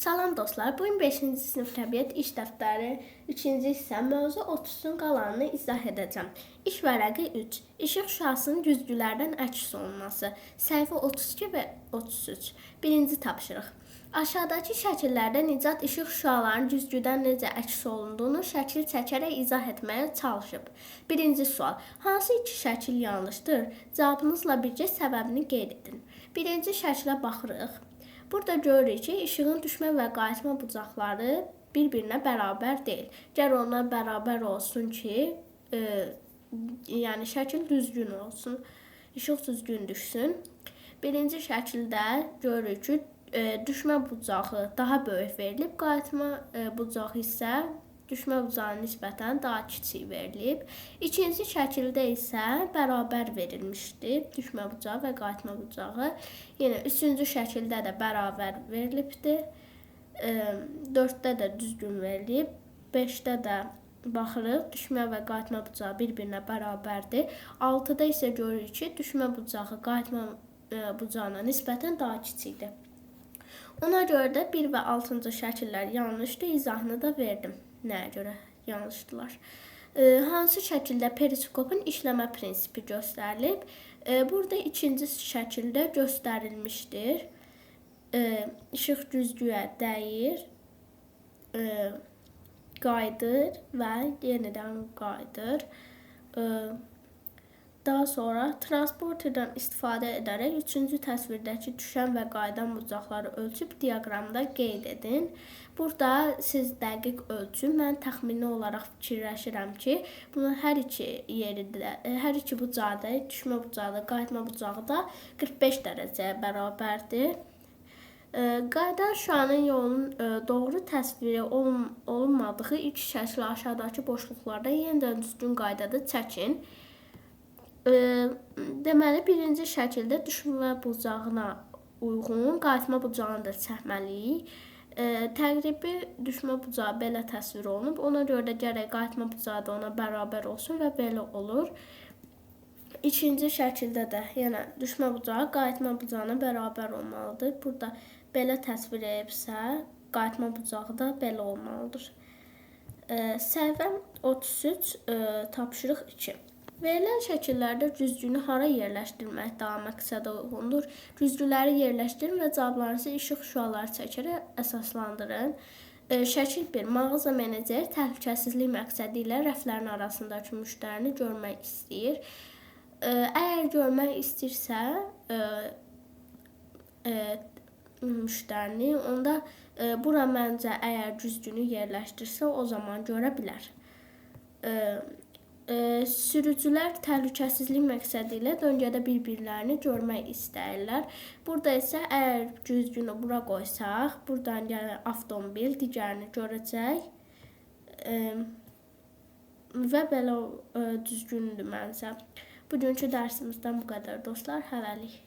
Salam dostlar, bugün 5-ci sinif təbiət iş dəftəri 3-cü hissə mövzu 30-un qalanını izah edəcəm. İş vərəqi 3. İşıq şüasının güzgülərdən əks olunması. Səhifə 32 və 33. Birinci tapşırıq. Aşağıdakı şəkillərdə Nicat işıq şüalarının güzgüdən necə əks olunduğunu şəkil çəkərək izah etməyə çalışıb. Birinci sual. Hansı iki şəkil yanlışdır? Cavabınızla birgə səbəbini qeyd edin. Birinci şəklə baxırıq. Burada görürük ki, işığın düşmə və qayıtma bucaqları bir-birinə bərabər deyil. Gəl onlar bərabər olsun ki, yəni şəkil düzgün olsun, işıq düzgün düşsün. Birinci şəkildə görürük ki, düşmə bucağı daha böyük verilib, qayıtma bucağı isə düşmə bucağına nisbətən daha kiçik verilib. İkinci şəkildə isə bərabər verilmişdir düşmə bucağı və qayıtma bucağı. Yenə üçüncü şəkildə də bərabər verilibdir. 4-də də düzgün verilib. 5-də də baxırıq, düşmə və qayıtma bucağı bir-birinə bərabərdir. 6-da isə görürük ki, düşmə bucağı qayıtma bucağına nisbətən daha kiçikdir. Ona görə də 1 və 6-cı şəkillər yanlışdır, izahını da verdim. Nəyə görə yanlışdılar? Hansı şəkildə periskopun işləmə prinsipi göstərilib? Burada ikinci şəkildə göstərilmişdir. İşıq güzgüyə dəyir, qayıdır və yenidən qayıdır. Daha sonra transporterdən istifadə edərək üçüncü təsvirdəki düşən və qayıdan bucaqları ölçüb diaqramda qeyd edin. Burada siz dəqiq ölçün. Mən təxmini olaraq fikirləşirəm ki, bunun hər iki bucağı da, düşmə bucağı da, qayıtma bucağı da 45 dərəcəyə bərabərdir. Qayıdan şüanın yolunun doğru təsviri olunmadığı iki şəkli aşağıdakı boşluqlarda yenidən düzgün qaydada çəkin. Deməli, birinci şəkildə düşmə bucağına uyğun qayıtma bucağını da çəkməliyik. Təqribi düşmə bucağı belə təsvir olunub. Ona görə də gərək qayıtma bucağı da ona bərabər olsun və belə olur. İkinci şəkildə də yenə düşmə bucağı qayıtma bucağına bərabər olmalıdır. Burada belə təsvir edibsə, qayıtma bucağı da belə olmalıdır. Səhifə 33, tapşırıq 2. Verilən şəkillərdə güzgünü hara yerləşdirmək daha məqsədə uyğundur? Güzgüləri yerləşdirin və cavablarınızı işıq şüaları çəkərək əsaslandırın. Şəkil 1. Mağaza meneceri təhlükəsizlik məqsədi ilə rəflərin arasındakı müştərini görmək istəyir. Əgər görmək istəyirsə müştərini, onda bura məncə əgər güzgünü yerləşdirsə, o zaman görə bilər. Sürücülər təhlükəsizlik məqsədi ilə döngədə bir-birlərini görmək istəyirlər. Burada isə əgər güzgünü bura qoysaq, buradan gələn avtomobil digərini görəcək və belə düzgündür məncə. Bugünkü dərsimizdən bu qədər dostlar. Hələlik.